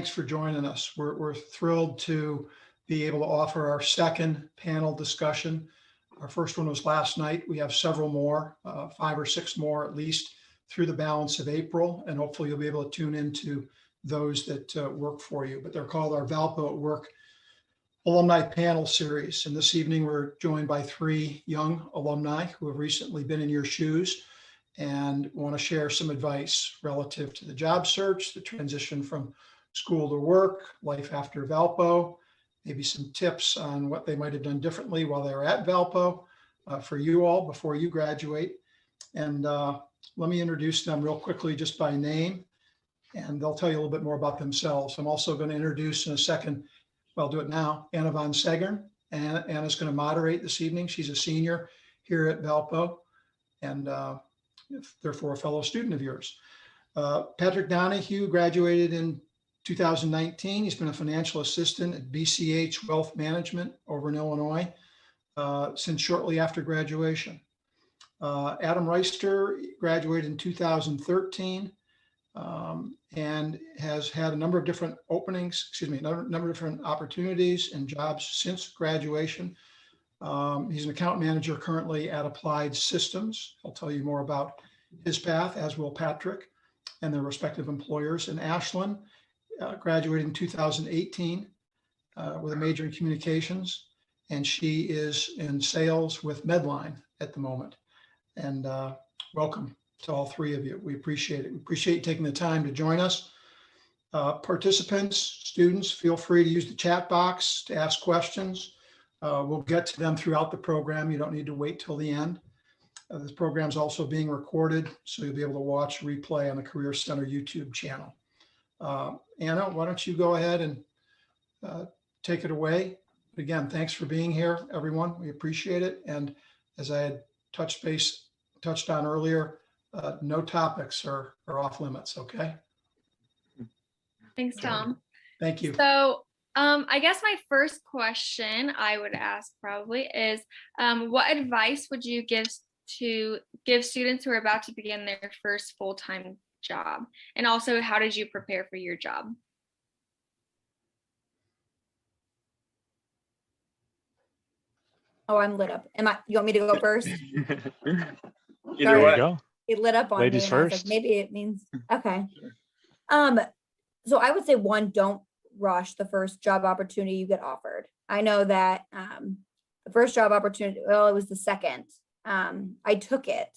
thanks for joining us. We're thrilled to be able to offer our second panel discussion. Our first one was last night. We have several more, 5 or 6 more at least through the balance of April, and hopefully you'll be able to tune into those that work for you. But they're called our Valpo at Work Alumni Panel Series. And this evening we're joined by 3 young alumni who have recently been in your shoes and want to share some advice relative to the job search, the transition from school to work, life after Valpo, maybe some tips on what they might have done differently while they were at Valpo for you all before you graduate. And let me introduce them real quickly just by name, and they'll tell you a little bit more about themselves. I'm also going to introduce in a second, well, I'll do it now, Anna von Segern. Anna's going to moderate this evening. She's a senior here at Valpo, and therefore a fellow student of yours. Patrick Donahue graduated in 2019. He's been a financial assistant at BCH Wealth Management over in Illinois since shortly after graduation. Adam Reister graduated in 2013 and has had a number of different number of different opportunities and jobs since graduation. He's an account manager currently at Applied Systems. I'll tell you more about his path, as will Patrick and their respective employers. And Ashlyn graduated in 2018 with a major in communications, and she is in sales with Medline at the moment. And welcome to all 3 of you. We appreciate it. We appreciate you taking the time to join us. Participants, students, feel free to use the chat box to ask questions. We'll get to them throughout the program. You don't need to wait till the end. This program is also being recorded, so you'll be able to watch replay on the Career Center YouTube channel. Anna, why don't you go ahead and take it away. Again, thanks for being here, everyone. We appreciate it. And as I had touched on earlier, no topics are off limits, okay? Thanks, Tom. Thank you. So I guess my first question I would ask probably is, what advice would you give students who are about to begin their first full-time job? And also, how did you prepare for your job? Oh, I'm lit up. You want me to go first? Either way. Go. It lit up on Ladies me. And I was first. like, maybe it means, okay. So I would say 1, don't rush the first job opportunity you get offered. I know that the first job opportunity, well, it was the second. I took it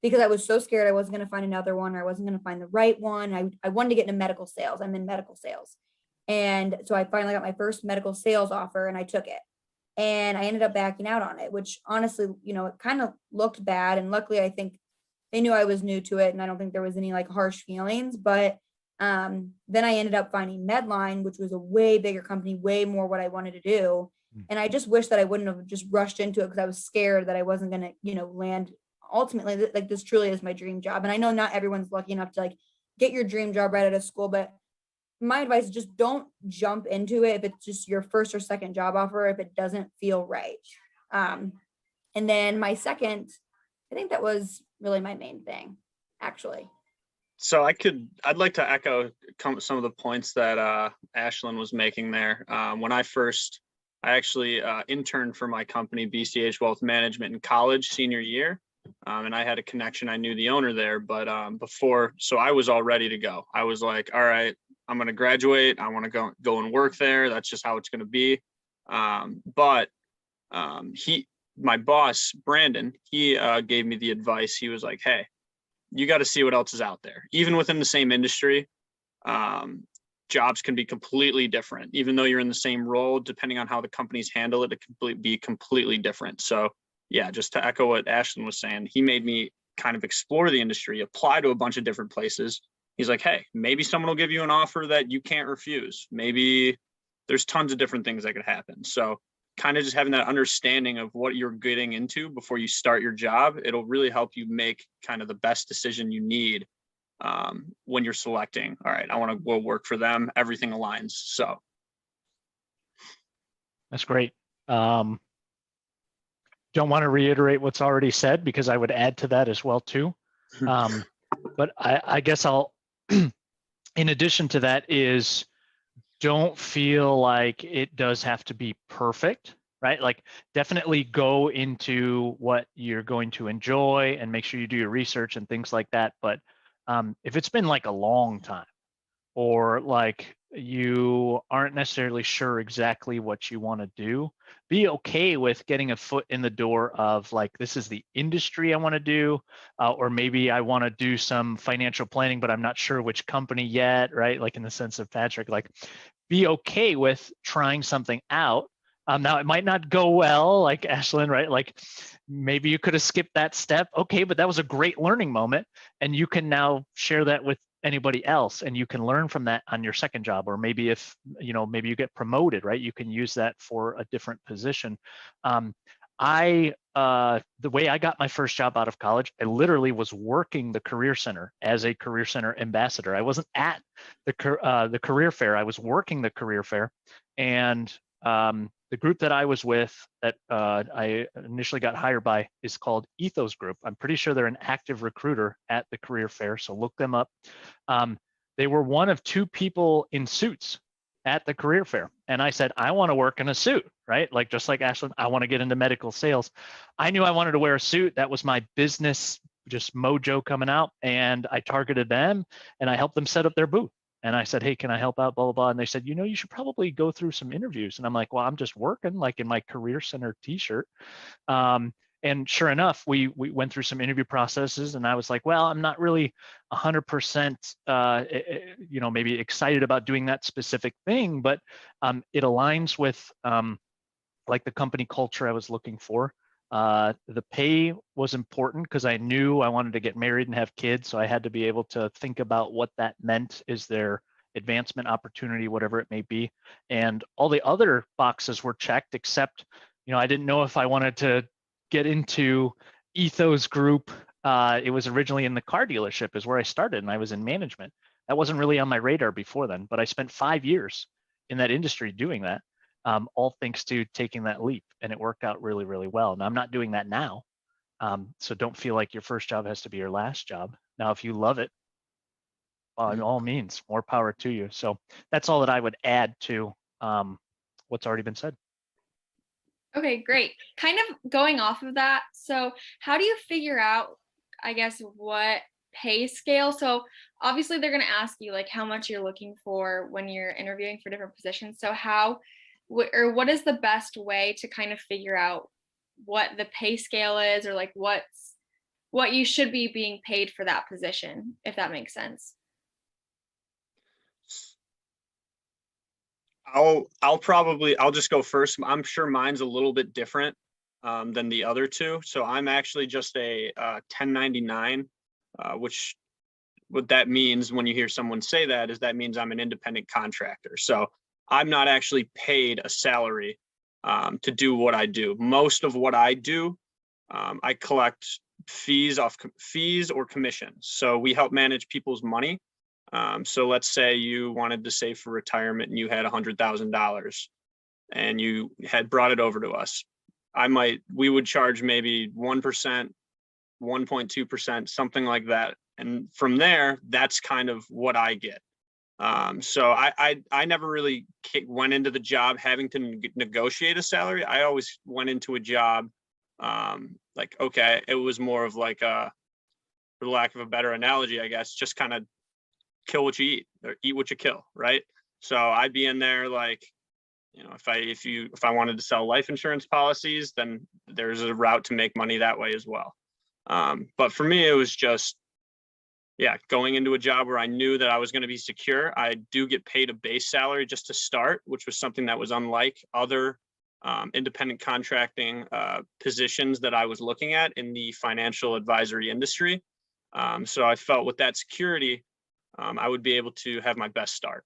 because I was so scared I wasn't going to find another one, or I wasn't going to find the right one. I wanted to get into medical sales. I'm in medical sales. And so I finally got my first medical sales offer and I took it. And I ended up backing out on it, which honestly, it kind of looked bad. And luckily, I think they knew I was new to it, and I don't think there was any like harsh feelings. But then I ended up finding Medline, which was a way bigger company, way more what I wanted to do. And I just wish that I wouldn't have just rushed into it because I was scared that I wasn't going to, land. Ultimately, like, this truly is my dream job. And I know not everyone's lucky enough to like get your dream job right out of school, but my advice is just don't jump into it if it's just your first or second job offer, if it doesn't feel right. And then my second, I think that was really my main thing, actually. So I'd like to echo some of the points that Ashlyn was making there. When I actually interned for my company, BCH Wealth Management, in college, senior year. And I had a connection. I knew the owner there, but so I was all ready to go. I was like, all right, I'm going to graduate. I want to go and work there. That's just how it's going to be. But my boss, Brandon, he gave me the advice. He was like, hey, you got to see what else is out there. Even within the same industry, jobs can be completely different. Even though you're in the same role, depending on how the companies handle it, it can be completely different. So yeah, just to echo what Ashlyn was saying, he made me kind of explore the industry, apply to a bunch of different places. He's like, hey, maybe someone will give you an offer that you can't refuse. Maybe there's tons of different things that could happen. So kind of just having that understanding of what you're getting into before you start your job, it'll really help you make kind of the best decision you need when you're selecting, all right, I want to go work for them. Everything aligns. So. That's great. Don't want to reiterate what's already said because I would add to that as well too. But I guess I'll, in addition to that, is don't feel like it does have to be perfect, right? Like definitely go into what you're going to enjoy and make sure you do your research and things like that. But if it's been like a long time, or like you aren't necessarily sure exactly what you want to do, be okay with getting a foot in the door of like, this is the industry I want to do, or maybe I want to do some financial planning, but I'm not sure which company yet, right? Like in the sense of Patrick, like be okay with trying something out. Now it might not go well, like Ashlyn, right? Like maybe you could have skipped that step. Okay, but that was a great learning moment. And you can now share that with anybody else, and you can learn from that on your second job. Or maybe if, maybe you get promoted, right? You can use that for a different position. The way I got my first job out of college, I literally was working the career center as a career center ambassador. I wasn't at the career fair. I was working the career fair, and the group that I was with that I initially got hired by is called Ethos Group. I'm pretty sure they're an active recruiter at the career fair, so look them up. They were one of two people in suits at the career fair. And I said, I want to work in a suit, right? Like, just like Ashlyn, I want to get into medical sales. I knew I wanted to wear a suit. That was my business, just mojo coming out. And I targeted them and I helped them set up their booth. And I said, hey, can I help out, blah, blah, blah. And they said, you should probably go through some interviews. And I'm like, well, I'm just working like in my career center t-shirt. And sure enough, we went through some interview processes, and I was like, well, I'm not really 100%, maybe excited about doing that specific thing, but it aligns with like the company culture I was looking for. The pay was important because I knew I wanted to get married and have kids, so I had to be able to think about what that meant. Is there advancement opportunity, whatever it may be? And all the other boxes were checked, except, I didn't know if I wanted to get into Ethos Group. It was originally in the car dealership is where I started, and I was in management. That wasn't really on my radar before then, but I spent 5 years in that industry doing that, all thanks to taking that leap, and it worked out really, really well. Now I'm not doing that now. So don't feel like your first job has to be your last job. Now, if you love it, by all means, more power to you. So that's all that I would add to what's already been said. Okay, great. Kind of going off of that. So how do you figure out, I guess, what pay scale? So obviously they're going to ask you like how much you're looking for when you're interviewing for different positions. So what is the best way to kind of figure out what the pay scale is, or like what you should be being paid for that position, if that makes sense? I'll just go first. I'm sure mine's a little bit different than the other two. So I'm actually just a 1099, which what that means when you hear someone say that is that means I'm an independent contractor. So I'm not actually paid a salary to do what I do. Most of what I do, I collect fees or commissions. So we help manage people's money. So let's say you wanted to save for retirement and you had $100,000 and you had brought it over to us. We would charge maybe 1%, 1.2%, something like that. And from there, that's kind of what I get. So I never really went into the job having to negotiate a salary. I always went into a job like, okay, it was more of like for the lack of a better analogy, I guess, just kind of kill what you eat or eat what you kill, right? So I'd be in there like, if I wanted to sell life insurance policies, then there's a route to make money that way as well. But for me, it was just, going into a job where I knew that I was going to be secure. I do get paid a base salary just to start, which was something that was unlike other independent contracting positions that I was looking at in the financial advisory industry. So I felt with that security, I would be able to have my best start.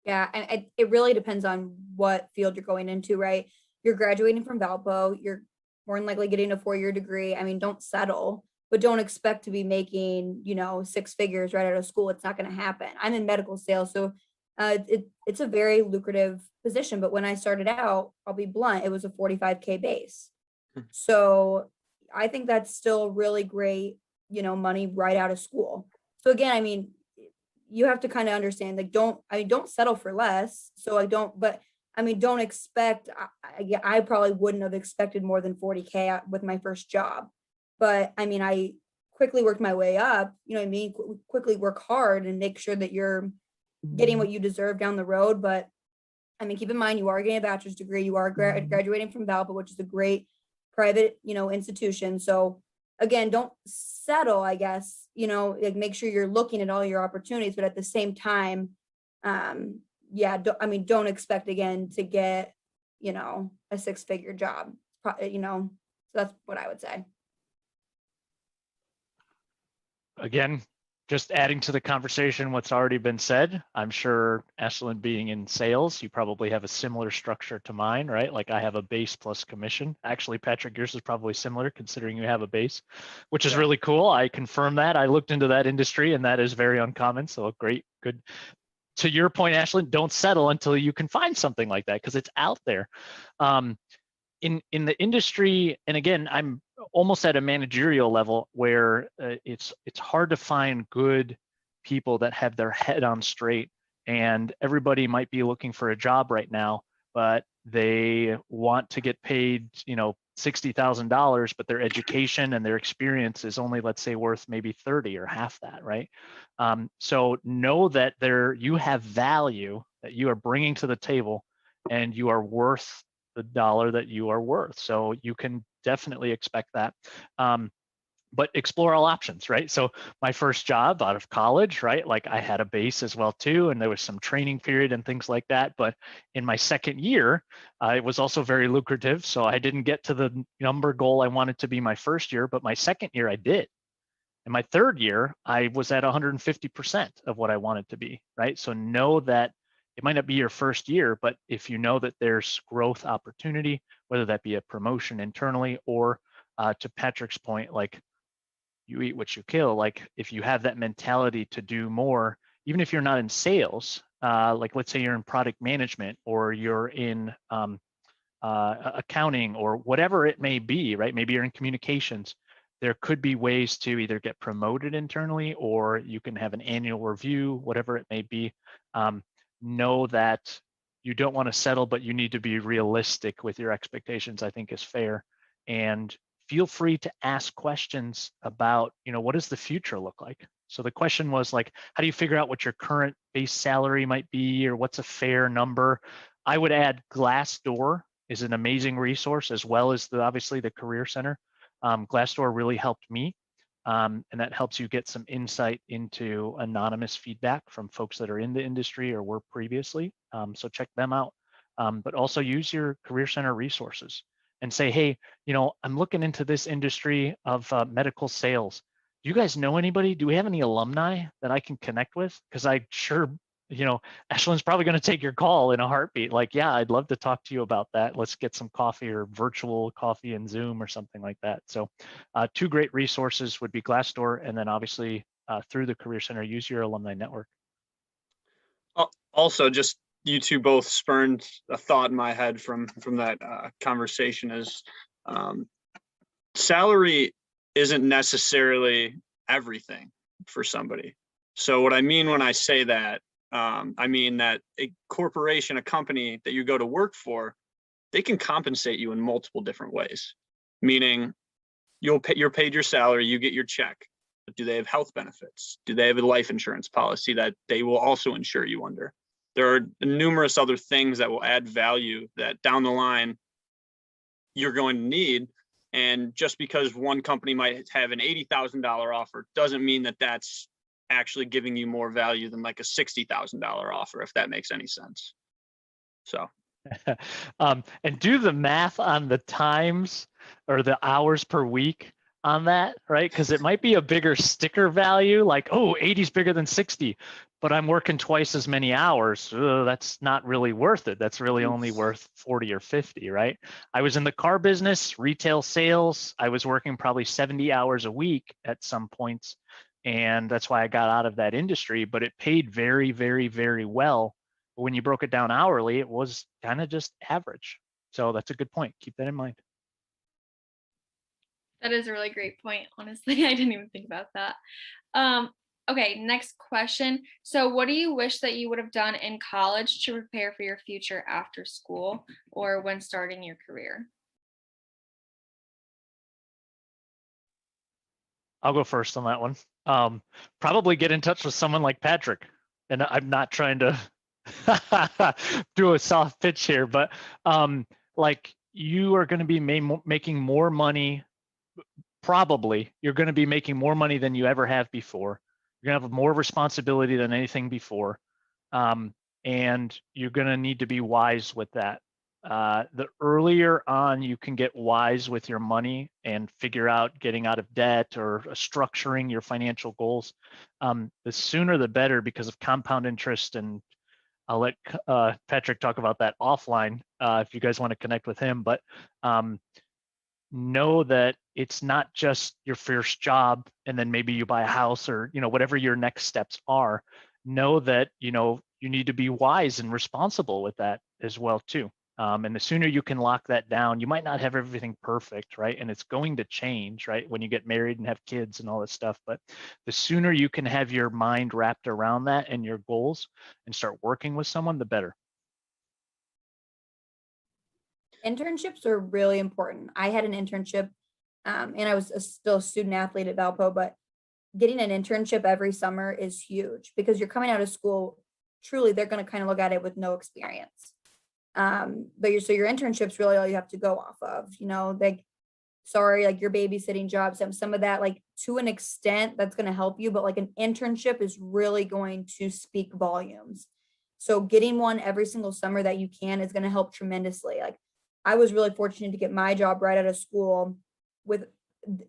Yeah, and it really depends on what field you're going into, right? You're graduating from Valpo, you're more than likely getting a 4-year degree. I mean, don't settle, but don't expect to be making, 6 figures right out of school. It's not going to happen. I'm in medical sales, so it's a very lucrative position. But when I started out, I'll be blunt, it was a 45K base. So I think that's still really great, money right out of school. So again, I mean, you have to kind of understand, like, don't settle for less. So don't expect, I probably wouldn't have expected more than 40K with my first job. But I mean, I quickly worked my way up, you know what I mean? Quickly work hard and make sure that you're getting what you deserve down the road. But I mean, keep in mind, you are getting a bachelor's degree, you are graduating from Valpo, which is a great private, institution. So again, don't settle, I guess, like, make sure you're looking at all your opportunities, but at the same time, don't expect again to get, a 6-figure job, so that's what I would say. Again, just adding to the conversation what's already been said, I'm sure, Ashlyn, being in sales, you probably have a similar structure to mine, right? Like, I have a base plus commission. Actually, Patrick, yours is probably similar considering you have a base, which is really cool. I confirm that. I looked into that industry and that is very uncommon. So great, good. To your point, Ashlyn, don't settle until you can find something like that because it's out there. In the industry, and again, I'm almost at a managerial level where it's hard to find good people that have their head on straight, and everybody might be looking for a job right now, but they want to get paid, $60,000, but their education and their experience is only, let's say, worth maybe 30 or half that, right? So know that you have value that you are bringing to the table, and you are worth the dollar that you are worth. So you can definitely expect that. But explore all options, right? So my first job out of college, right? Like, I had a base as well too, and there was some training period and things like that. But in my second year, it was also very lucrative. So I didn't get to the number goal I wanted to be my first year, but my second year I did. And my third year, I was at 150% of what I wanted to be, right? So know that it might not be your first year, but if you know that there's growth opportunity, whether that be a promotion internally or to Patrick's point, like, you eat what you kill. Like, if you have that mentality to do more, even if you're not in sales, like, let's say you're in product management or you're in accounting or whatever it may be, right? Maybe you're in communications. There could be ways to either get promoted internally, or you can have an annual review, whatever it may be. Know that you don't want to settle, but you need to be realistic with your expectations, I think is fair. And feel free to ask questions about, what does the future look like? So the question was like, how do you figure out what your current base salary might be, or what's a fair number? I would add Glassdoor is an amazing resource, as well as obviously the Career Center. Glassdoor really helped me, and that helps you get some insight into anonymous feedback from folks that are in the industry or were previously. So check them out, but also use your Career Center resources and say, hey, I'm looking into this industry of medical sales. Do you guys know anybody? Do we have any alumni that I can connect with? Because I sure, Ashlyn's probably going to take your call in a heartbeat. Like, yeah, I'd love to talk to you about that. Let's get some coffee or virtual coffee and Zoom or something like that. So 2 great resources would be Glassdoor, and then obviously through the Career Center, use your alumni network. Also, just you two both spurned a thought in my head from that conversation is salary isn't necessarily everything for somebody. So what I mean when I say that, I mean that a corporation, a company that you go to work for, they can compensate you in multiple different ways. Meaning you're paid your salary, you get your check. But do they have health benefits? Do they have a life insurance policy that they will also insure you under? There are numerous other things that will add value that down the line you're going to need. And just because one company might have an $80,000 offer doesn't mean that that's actually giving you more value than like a $60,000 offer, if that makes any sense. So. And do the math on the times or the hours per week on that, right? Because it might be a bigger sticker value, like, oh, 80 is bigger than 60, but I'm working twice as many hours. That's not really worth it. That's really only worth 40 or 50, right? I was in the car business, retail sales. I was working probably 70 hours a week at some points. And that's why I got out of that industry, but it paid very, very, very well. But when you broke it down hourly, it was kind of just average. So that's a good point. Keep that in mind. That is a really great point. Honestly, I didn't even think about that. Okay, next question. So what do you wish that you would have done in college to prepare for your future after school or when starting your career? I'll go first on that one. Probably get in touch with someone like Patrick. And I'm not trying to do a soft pitch here, but like you are going to be making more money. Probably you're going to be making more money than you ever have before. You're going to have more responsibility than anything before. And you're going to need to be wise with that. The earlier on you can get wise with your money and figure out getting out of debt or structuring your financial goals, the sooner the better because of compound interest. And I'll let Patrick talk about that offline if you guys want to connect with him. But know that it's not just your first job and then maybe you buy a house or whatever your next steps are. Know that you need to be wise and responsible with that as well too. And the sooner you can lock that down, you might not have everything perfect, right? And it's going to change, right? When you get married and have kids and all that stuff. But the sooner you can have your mind wrapped around that and your goals and start working with someone, the better. Internships are really important. I had an internship, and I was still a student athlete at Valpo, but getting an internship every summer is huge because you're coming out of school. Truly, they're going to kind of look at it with no experience. But your internship's really all you have to go off of. Like your babysitting job, some of that, like to an extent, that's going to help you. But like an internship is really going to speak volumes. So getting one every single summer that you can is going to help tremendously. Like I was really fortunate to get my job right out of school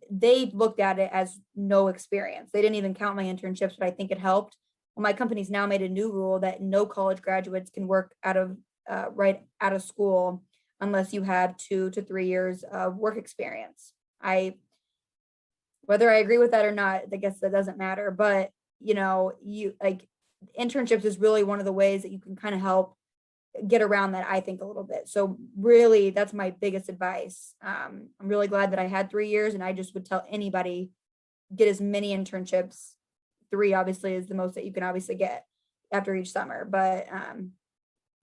they looked at it as no experience. They didn't even count my internships, but I think it helped. Well, my company's now made a new rule that no college graduates can work right out of school unless you have 2 to 3 years of work experience. Whether I agree with that or not, I guess that doesn't matter. But internships is really one of the ways that you can kind of help get around that, I think, a little bit. So really, that's my biggest advice. I'm really glad that I had 3 years, and I just would tell anybody, get as many internships. 3 obviously is the most that you can obviously get after each summer. But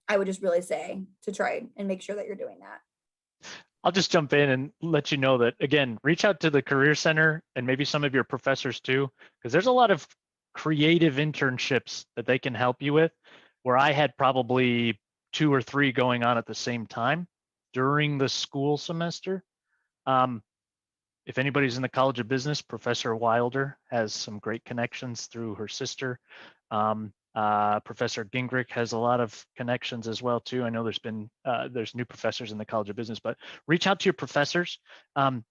I would just really say to try and make sure that you're doing that. I'll just jump in and let you know that, again, reach out to the Career Center and maybe some of your professors too, because there's a lot of creative internships that they can help you with, where I had probably 2 or 3 going on at the same time during the school semester. If anybody's in the College of Business, Professor Wilder has some great connections through her sister. Professor Gingrich has a lot of connections as well too. I know there's new professors in the College of Business, but reach out to your professors, and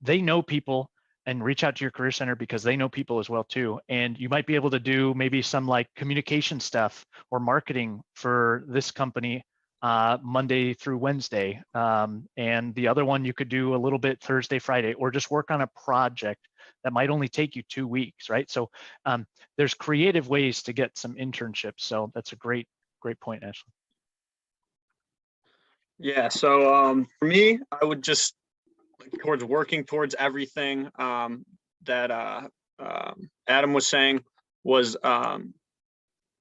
they know people, and reach out to your Career Center because they know people as well too. And you might be able to do maybe some like communication stuff or marketing for this company Monday through Wednesday. And the other one you could do a little bit Thursday, Friday, or just work on a project that might only take you 2 weeks, right? So there's creative ways to get some internships. So that's a great point, Ashley. Yeah, so for me, I would just working towards everything that Adam was saying was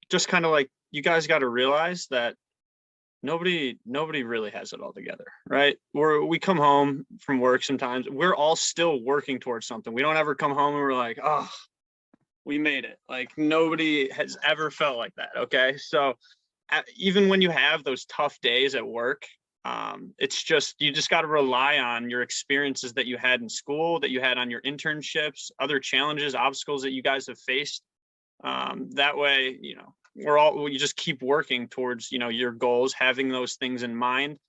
just kind of like, you guys got to realize that nobody really has it all together, right? We come home from work sometimes, we're all still working towards something. We don't ever come home and we're like, oh, we made it. Like nobody has ever felt like that. Okay. So even when you have those tough days at work, it's just, you just got to rely on your experiences that you had in school, that you had on your internships, other challenges, obstacles that you guys have faced. That way, you just keep working towards, your goals, having those things in mind.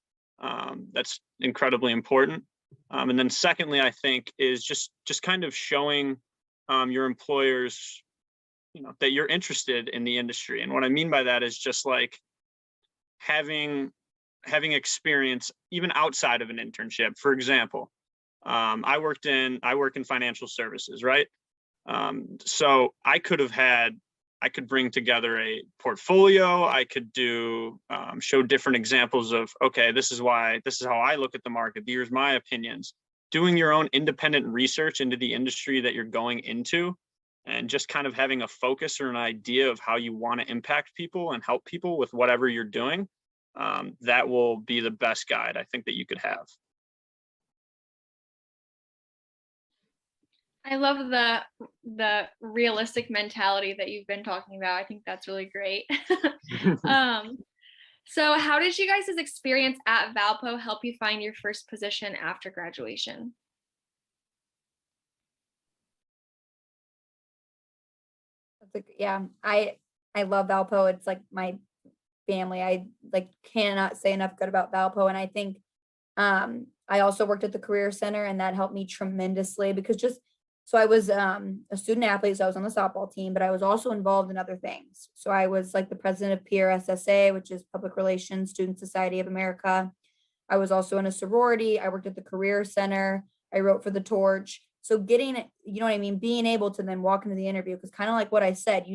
That's incredibly important. And then secondly, I think is just kind of showing your employers, that you're interested in the industry. And what I mean by that is just like having experience even outside of an internship. For example, I work in financial services, right? So I could bring together a portfolio. I could show different examples of, okay, this is how I look at the market. Here's my opinions. Doing your own independent research into the industry that you're going into and just kind of having a focus or an idea of how you want to impact people and help people with whatever you're doing, that will be the best guide I think that you could have. I love the realistic mentality that you've been talking about. I think that's really great. So how did you guys' experience at Valpo help you find your first position after graduation? Yeah, I love Valpo. It's like my family. I like cannot say enough good about Valpo. And I think I also worked at the Career Center, and that helped me tremendously because so I was a student athlete, so I was on the softball team, but I was also involved in other things. So I was like the president of PRSSA, which is Public Relations Student Society of America. I was also in a sorority. I worked at the Career Center. I wrote for the Torch. So getting, you know what I mean, being able to then walk into the interview, because kind of like what I said,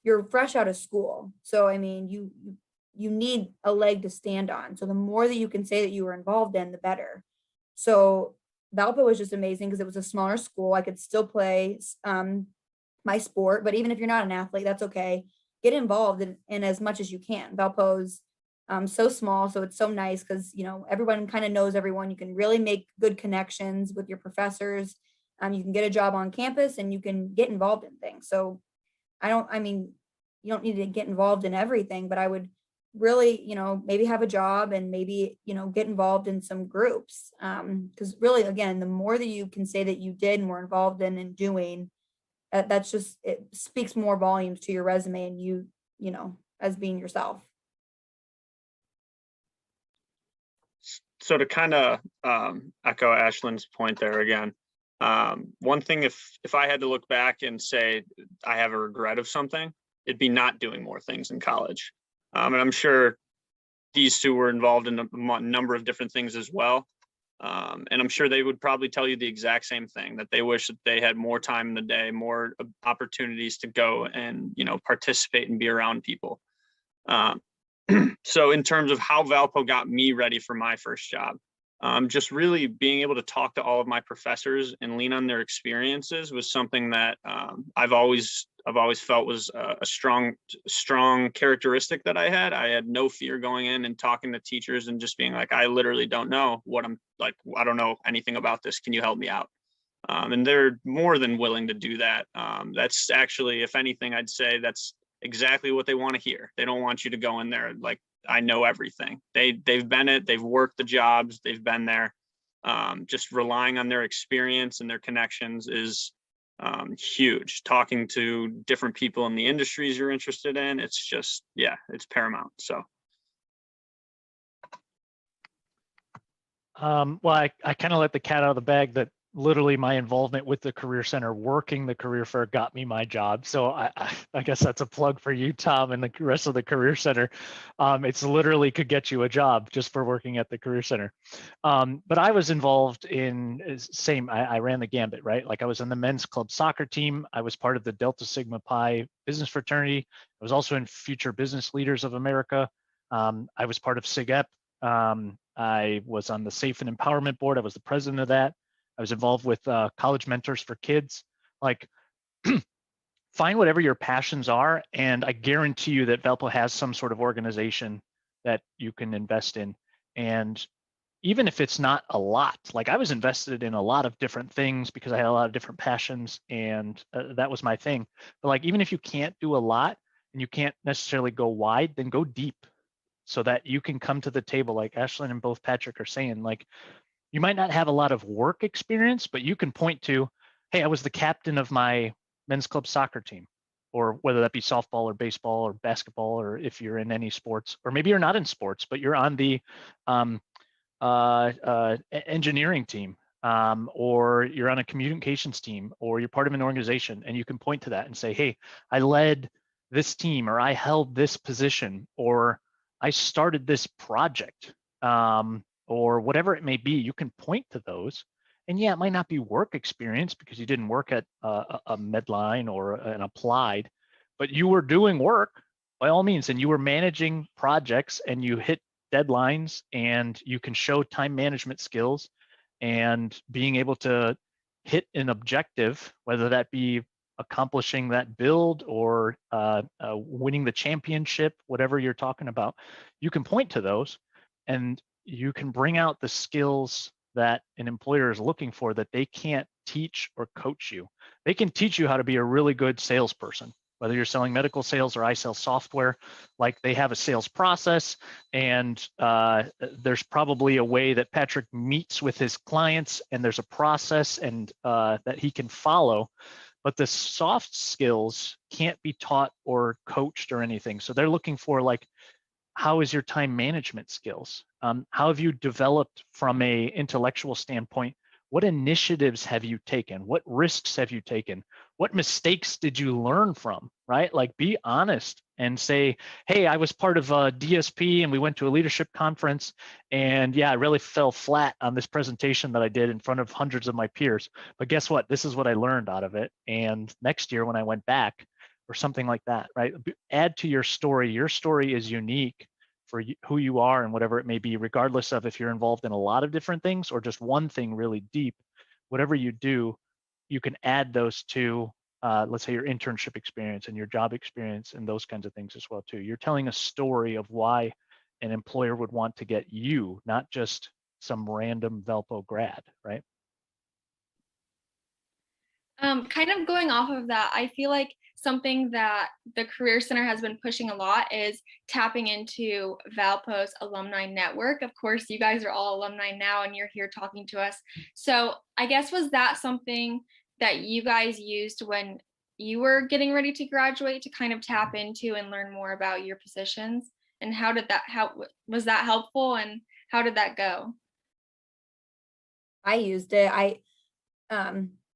you're fresh out of school. So I mean, you need a leg to stand on. So the more that you can say that you were involved in, the better. So Valpo was just amazing because it was a smaller school. I could still play my sport, but even if you're not an athlete, that's okay. Get involved in as much as you can. Valpo's so small, so it's so nice because everyone kind of knows everyone. You can really make good connections with your professors. You can get a job on campus and you can get involved in things. So I mean, you don't need to get involved in everything, but I would really, maybe have a job and maybe, get involved in some groups. Because really, again, the more that you can say that you did and were involved in and doing, that's just, it speaks more volumes to your resume and you as being yourself. So to kind of echo Ashlyn's point there again, one thing, if I had to look back and say I have a regret of something, it'd be not doing more things in college. And I'm sure these two were involved in a number of different things as well. And I'm sure they would probably tell you the exact same thing, that they wish that they had more time in the day, more opportunities to go and, participate and be around people. So in terms of how Valpo got me ready for my first job, just really being able to talk to all of my professors and lean on their experiences was something that I've always felt was a strong characteristic that I had. I had no fear going in and talking to teachers and just being like, I literally don't know what I'm like. I don't know anything about this. Can you help me out? And they're more than willing to do that. That's actually, if anything, I'd say that's exactly what they want to hear. They don't want you to go in there like, I know everything. They've been it. They've worked the jobs. They've been there. Just relying on their experience and their connections is huge. Talking to different people in the industries you're interested in, it's just, yeah, it's paramount. So. Well, I kind of let the cat out of the bag that literally my involvement with the Career Center, working the career fair, got me my job. So I guess that's a plug for you, Tom, and the rest of the Career Center. It's literally could get you a job just for working at the Career Center. But I was involved in I ran the gambit, right? Like I was in the men's club soccer team. I was part of the Delta Sigma Pi business fraternity. I was also in Future Business Leaders of America. I was part of SIGEP. I was on the Safe and Empowerment Board. I was the president of that. I was involved with College Mentors for Kids. Like, find whatever your passions are, and I guarantee you that Valpo has some sort of organization that you can invest in. And even if it's not a lot, like I was invested in a lot of different things because I had a lot of different passions, and that was my thing. But like, even if you can't do a lot and you can't necessarily go wide, then go deep so that you can come to the table, like Ashlyn and both Patrick are saying, like, you might not have a lot of work experience, but you can point to, hey, I was the captain of my men's club soccer team, or whether that be softball or baseball or basketball, or if you're in any sports, or maybe you're not in sports, but you're on the engineering team, or you're on a communications team, or you're part of an organization, and you can point to that and say, hey, I led this team, or I held this position, or I started this project. Or whatever it may be, you can point to those. And yeah, it might not be work experience because you didn't work at a Medline or an Applied, but you were doing work by all means, and you were managing projects and you hit deadlines, and you can show time management skills and being able to hit an objective, whether that be accomplishing that build or winning the championship, whatever you're talking about, you can point to those and you can bring out the skills that an employer is looking for that they can't teach or coach you. They can teach you how to be a really good salesperson, whether you're selling medical sales or I sell software. Like, they have a sales process, and there's probably a way that Patrick meets with his clients, and there's a process and that he can follow. But the soft skills can't be taught or coached or anything. So they're looking for, like, how is your time management skills? How have you developed from a intellectual standpoint? What initiatives have you taken? What risks have you taken? What mistakes did you learn from, right? Like, be honest and say, hey, I was part of a DSP and we went to a leadership conference, and yeah, I really fell flat on this presentation that I did in front of hundreds of my peers. But guess what? This is what I learned out of it. And next year when I went back, or something like that, right? Add to your story. Your story is unique for who you are and whatever it may be, regardless of if you're involved in a lot of different things or just one thing really deep. Whatever you do, you can add those to, let's say, your internship experience and your job experience and those kinds of things as well too. You're telling a story of why an employer would want to get you, not just some random Valpo grad, right? Kind of going off of that, I feel like something that the Career Center has been pushing a lot is tapping into Valpo's alumni network. Of course, you guys are all alumni now and you're here talking to us. So I guess, was that something that you guys used when you were getting ready to graduate to kind of tap into and learn more about your positions? And how was that helpful, and how did that go? I used it.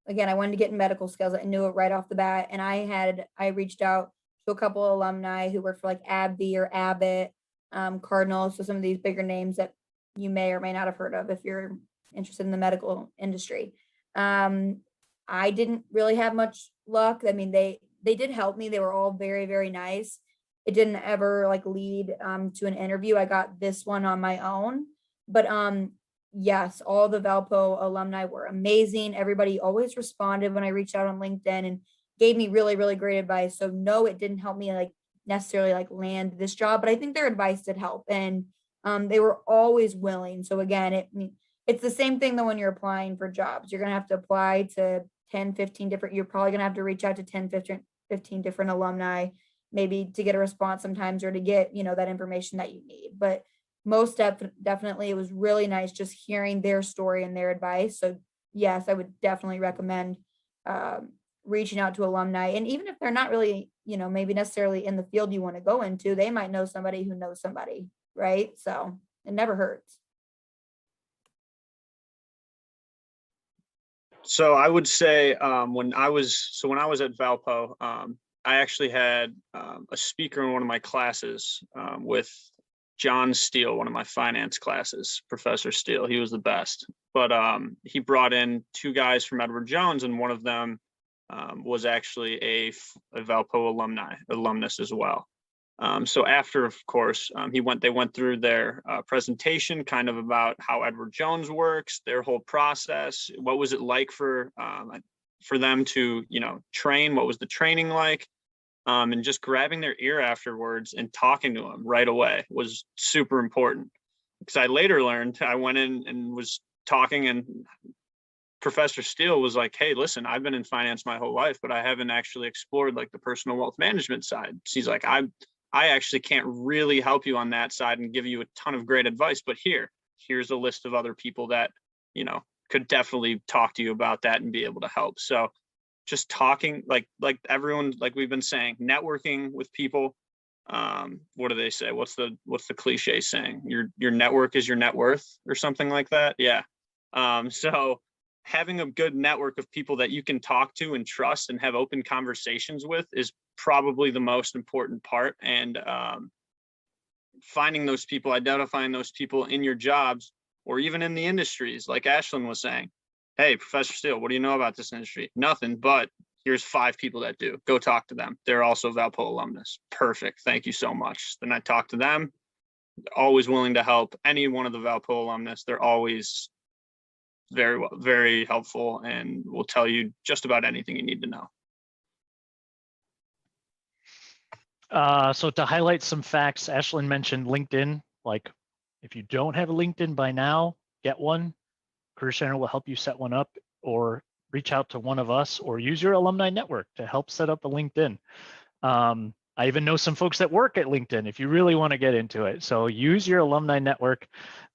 Again, I wanted to get in medical skills. I knew it right off the bat. And I reached out to a couple of alumni who work for like AbbVie or Abbott, Cardinal. So some of these bigger names that you may or may not have heard of if you're interested in the medical industry. I didn't really have much luck. I mean, they did help me. They were all very, very nice. It didn't ever like lead to an interview. I got this one on my own. But yes, all the Valpo alumni were amazing. Everybody always responded when I reached out on LinkedIn and gave me really, really great advice. So no, it didn't help me like necessarily like land this job, but I think their advice did help. And they were always willing. So again, it's the same thing though when you're applying for jobs. You're going to have to apply to 10, 15 different, you're probably going to have to reach out to 10, 15 different alumni, maybe to get a response sometimes, or to get, that information that you need. But most definitely it was really nice just hearing their story and their advice. So yes, I would definitely recommend reaching out to alumni. And even if they're not really, maybe necessarily in the field you want to go into, they might know somebody who knows somebody, right? So it never hurts. So I would say when I was at Valpo, I actually had a speaker in one of my classes with John Steele, one of my finance classes, Professor Steele. He was the best. But he brought in two guys from Edward Jones, and one of them was actually a Valpo alumnus as well. So after, of course, they went through their presentation kind of about how Edward Jones works, their whole process. What was it like for them to, train? What was the training like? And just grabbing their ear afterwards and talking to them right away was super important. Because I later learned, I went in and was talking, and Professor Steele was like, hey, listen, I've been in finance my whole life, but I haven't actually explored like the personal wealth management side. So he's like, I actually can't really help you on that side and give you a ton of great advice, but here's a list of other people that, could definitely talk to you about that and be able to help. So just talking, like everyone, like we've been saying, networking with people. What do they say? What's the cliche saying? Your network is your net worth, or something like that. Yeah. So having a good network of people that you can talk to and trust and have open conversations with is probably the most important part. And finding those people, identifying those people in your jobs or even in the industries, like Ashlyn was saying. Hey, Professor Steele, what do you know about this industry? Nothing, but here's 5 people that do. Go talk to them. They're also Valpo alumnus. Perfect. Thank you so much. Then I talk to them. Always willing to help any one of the Valpo alumnus. They're always very helpful and will tell you just about anything you need to know. So to highlight some facts, Ashlyn mentioned LinkedIn. Like, if you don't have a LinkedIn by now, get one. Career Center will help you set one up, or reach out to one of us, or use your alumni network to help set up a LinkedIn. I even know some folks that work at LinkedIn if you really want to get into it. So use your alumni network.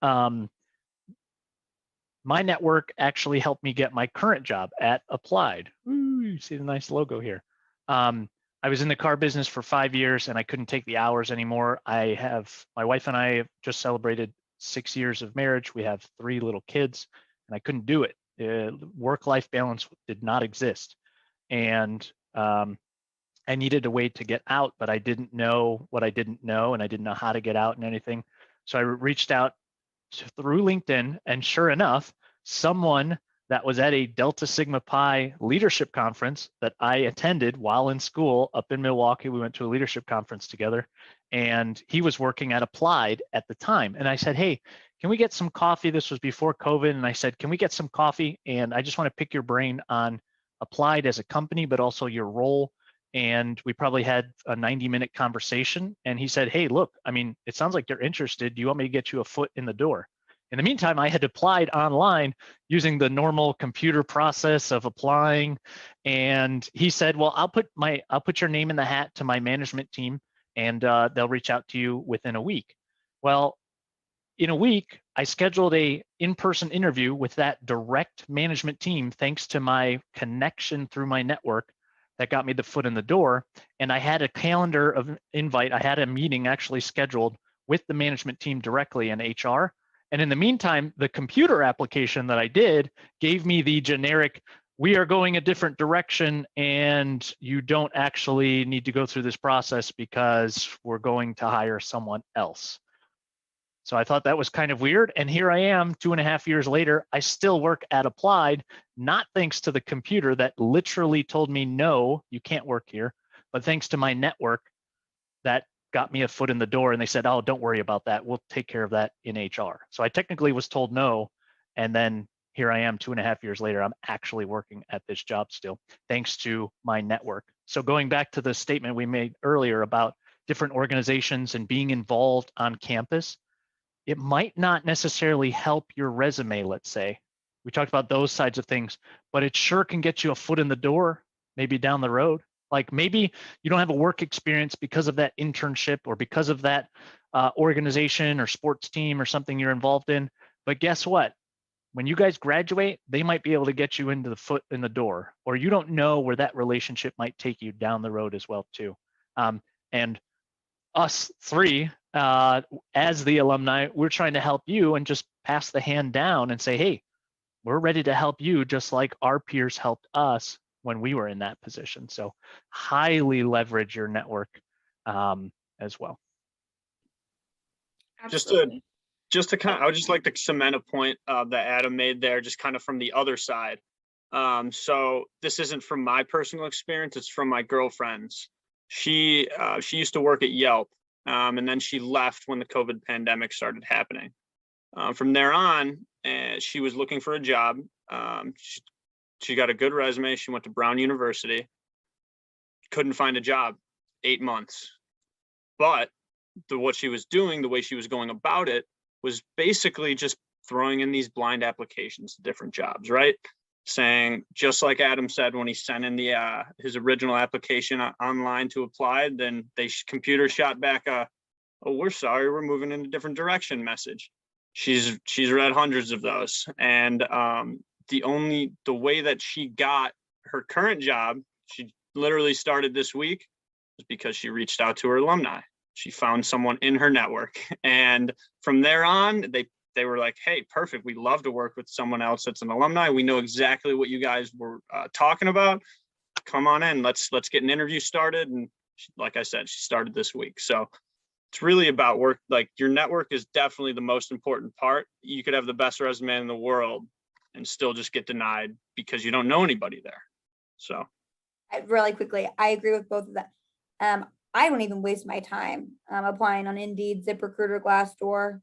My network actually helped me get my current job at Applied. Ooh, you see the nice logo here. I was in the car business for 5 years and I couldn't take the hours anymore. My wife and I have just celebrated 6 years of marriage. We have 3 little kids and I couldn't do it. Work-life balance did not exist. And I needed a way to get out, but I didn't know what I didn't know, and I didn't know how to get out and anything. So I reached out through LinkedIn, and sure enough, someone that was at a Delta Sigma Pi leadership conference that I attended while in school up in Milwaukee. We went to a leadership conference together, and he was working at Applied at the time. And I said, hey, can we get some coffee? This was before COVID. And I said, can we get some coffee? And I just want to pick your brain on Applied as a company, but also your role. And we probably had a 90-minute conversation. And he said, hey, look, I mean, it sounds like you're interested. Do you want me to get you a foot in the door? In the meantime, I had applied online using the normal computer process of applying. And he said, well, I'll put your name in the hat to my management team, and they'll reach out to you within a week. Well, in a week, I scheduled a in-person interview with that direct management team, thanks to my connection through my network that got me the foot in the door. And I had a calendar of invite. I had a meeting actually scheduled with the management team directly in HR. And in the meantime, the computer application that I did gave me the generic, we are going a different direction and you don't actually need to go through this process because we're going to hire someone else. So I thought that was kind of weird. And here I am 2.5 years later, I still work at Applied, not thanks to the computer that literally told me, no, you can't work here, but thanks to my network that got me a foot in the door. And they said, oh, don't worry about that. We'll take care of that in HR. So I technically was told no. And then here I am 2.5 years later, I'm actually working at this job still, thanks to my network. So going back to the statement we made earlier about different organizations and being involved on campus, it might not necessarily help your resume, let's say. We talked about those sides of things, but it sure can get you a foot in the door, maybe down the road. Like maybe you don't have a work experience because of that internship or because of that organization or sports team or something you're involved in. But guess what? When you guys graduate, they might be able to get you into the foot in the door, or you don't know where that relationship might take you down the road as well too. And us 3, as the alumni, we're trying to help you and just pass the hand down and say, hey, we're ready to help you just like our peers helped us when we were in that position. So highly leverage your network as well. Absolutely. Just to kind of, I would just like to cement a point that Adam made there, just kind of from the other side. So this isn't from my personal experience, it's from my girlfriend's. She used to work at Yelp, and then she left when the COVID pandemic started happening. From there on, she was looking for a job. She got a good resume. She went to Brown University. Couldn't find a job, 8 months. But what she was doing, the way she was going about it, was basically just throwing in these blind applications to different jobs, right? Saying, just like Adam said when he sent in the his original application online to apply, then computer shot back oh, we're sorry, we're moving in a different direction message. She's read hundreds of those, and the way that she got her current job, she literally started this week, was because she reached out to her alumni. She found someone in her network, and from there on, they were like, hey, perfect. We'd love to work with someone else that's an alumni. We know exactly what you guys were talking about. Come on in. Let's get an interview started. And like I said, she started this week. So it's really about work. Like, your network is definitely the most important part. You could have the best resume in the world and still just get denied because you don't know anybody there. So Really quickly, I agree with both of them. I don't even waste my time applying on Indeed, ZipRecruiter, Glassdoor.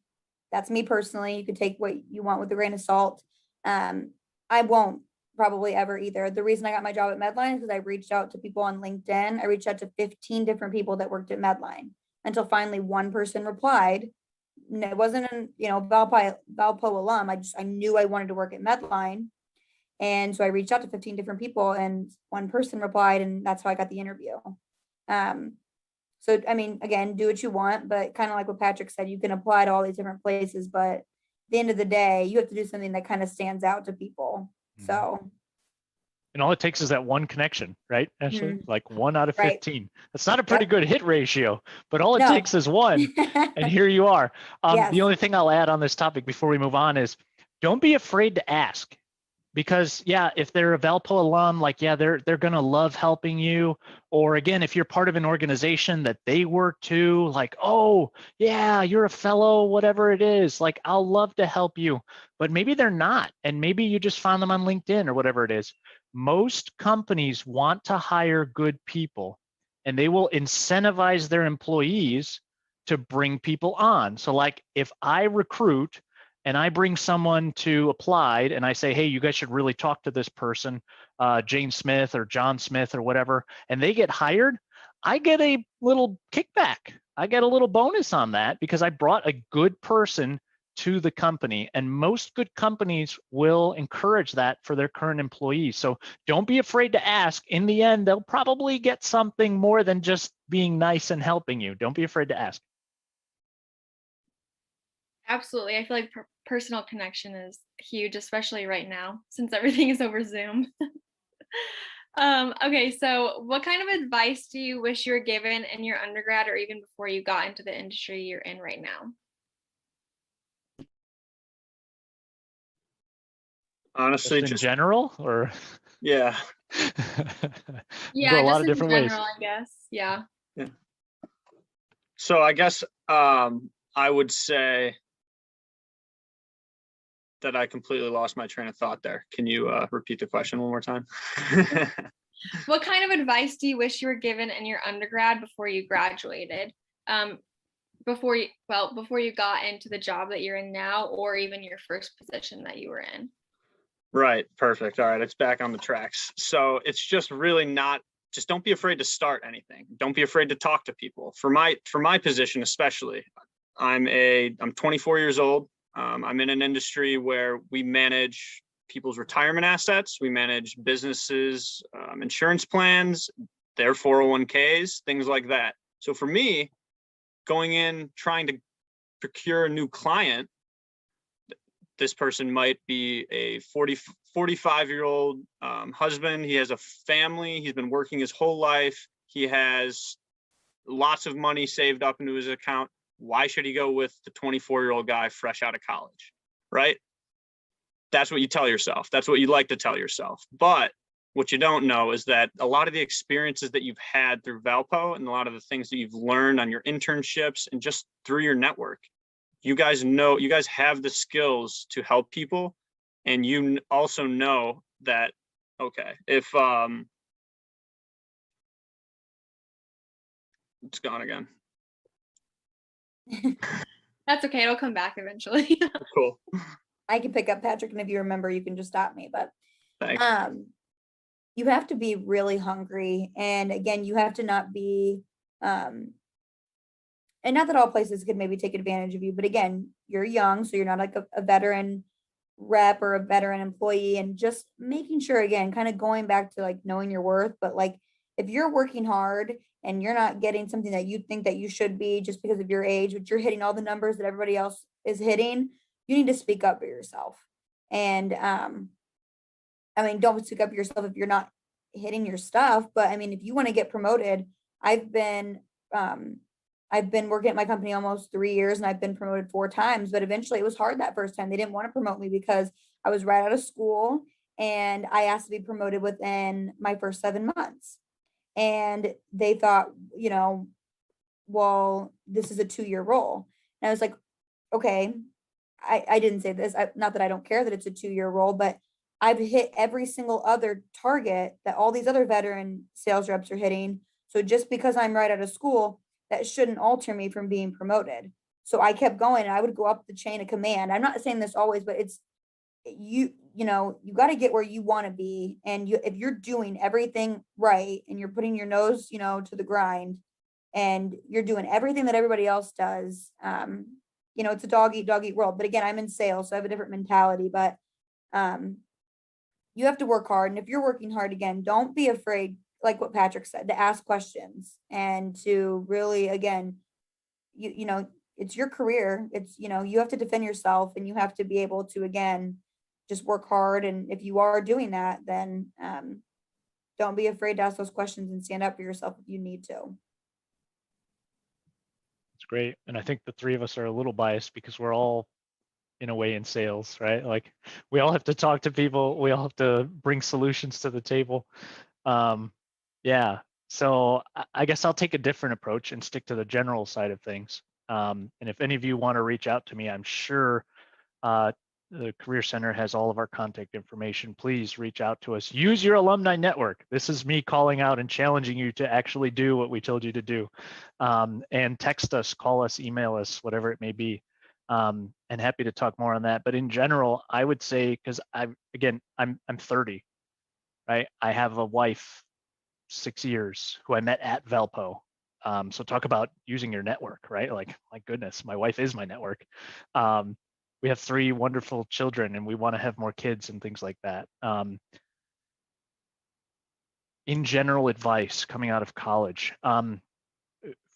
That's me personally. You could take what you want with a grain of salt. I won't probably ever either. The reason I got my job at Medline is because I reached out to people on LinkedIn. I reached out to 15 different people that worked at Medline until finally one person replied. And it wasn't an, Valpo alum. I knew I wanted to work at Medline. And so I reached out to 15 different people and one person replied, and that's how I got the interview. So, I mean, again, do what you want, but kind of like what Patrick said, you can apply to all these different places, but at the end of the day, you have to do something that kind of stands out to people. So, And all it takes is that one connection, right, Ashley? Like 1 out of Right. 15. That's not a pretty Yep. good hit ratio, but all it No. takes is one. And here you are. Yes. The only thing I'll add on this topic before we move on is don't be afraid to ask. Because yeah, if they're a Valpo alum, like, yeah, they're going to love helping you. Or again, if you're part of an organization that they work to, like, oh yeah, you're a fellow, whatever it is, like, I'll love to help you. But maybe they're not. And maybe you just found them on LinkedIn or whatever it is. Most companies want to hire good people, and they will incentivize their employees to bring people on. So like if I recruit and I bring someone to applied and I say, hey, you guys should really talk to this person, Jane Smith or John Smith or whatever, and they get hired, I get a little kickback. I get a little bonus on that because I brought a good person to the company, and most good companies will encourage that for their current employees. So don't be afraid to ask. In the end, they'll probably get something more than just being nice and helping you. Don't be afraid to ask. Absolutely. I feel like personal connection is huge, especially right now since everything is over Zoom. Okay, so what kind of advice do you wish you were given in your undergrad or even before you got into the industry you're in right now? Honestly, Just in just general, or yeah. You go a lot of different ways. I guess. Yeah. Yeah. So I guess I would say that I completely lost my train of thought there. Can you repeat the question one more time? What kind of advice do you wish you were given in your undergrad before you graduated? Before you got into the job that you're in now, or even your first position that you were in? Right. Perfect. All right. It's back on the tracks. So it's just really not, just don't be afraid to start anything. Don't be afraid to talk to people. For my position, especially, I'm 24 years old. I'm in an industry where we manage people's retirement assets. We manage businesses, insurance plans, their 401ks, things like that. So for me, going in, trying to procure a new client, this person might be a 45-year-old husband. He has a family. He's been working his whole life. He has lots of money saved up into his account. Why should he go with the 24-year-old guy fresh out of college, right? That's what you tell yourself. That's what you like to tell yourself. But what you don't know is that a lot of the experiences that you've had through Valpo and a lot of the things that you've learned on your internships and just through your network, you guys have the skills to help people. And you also know that, okay, if it's gone again. That's okay. It'll come back eventually. Cool. I can pick up, Patrick, and if you remember, you can just stop me. But Thanks. you have to be really hungry, and again, you have to not be and not that all places could maybe take advantage of you, but again, you're young, so you're not like a veteran rep or a veteran employee, and just making sure, again, kind of going back to like knowing your worth. But like if you're working hard and you're not getting something that you think that you should be just because of your age, but you're hitting all the numbers that everybody else is hitting, you need to speak up for yourself. And I mean, don't speak up for yourself if you're not hitting your stuff, but I mean, if you want to get promoted, I've been working at my company almost 3 years and I've been promoted 4 times, but eventually it was hard that first time. They didn't want to promote me because I was right out of school and I asked to be promoted within my first 7 months. And they thought, well, this is a 2-year role. And I was like, okay, I didn't say this, not that I don't care that it's a 2-year role, but I've hit every single other target that all these other veteran sales reps are hitting. So just because I'm right out of school, that shouldn't alter me from being promoted. So I kept going and I would go up the chain of command. I'm not saying this always, but it's you know, you got to get where you want to be. And if you're doing everything right and you're putting your nose, you know, to the grind and you're doing everything that everybody else does, you know, it's a dog eat world. But again, I'm in sales, so I have a different mentality, but you have to work hard. And if you're working hard, again, don't be afraid, like what Patrick said, to ask questions and to really, again, you know, it's your career. It's, you know, you have to defend yourself and you have to be able to, again, just work hard. And if you are doing that, then don't be afraid to ask those questions and stand up for yourself if you need to. It's great. And I think the three of us are a little biased because we're all in a way in sales, right? Like we all have to talk to people. We all have to bring solutions to the table. Yeah. So I guess I'll take a different approach and stick to the general side of things. And if any of you want to reach out to me, I'm sure the Career Center has all of our contact information. Please reach out to us. Use your alumni network. This is me calling out and challenging you to actually do what we told you to do. And text us, call us, email us, whatever it may be. And happy to talk more on that. But in general, I would say, because I'm 30, right? I have a wife, 6 years, who I met at Valpo. So talk about using your network, right? Like, my goodness, my wife is my network. We have 3 wonderful children and we want to have more kids and things like that. In general advice coming out of college,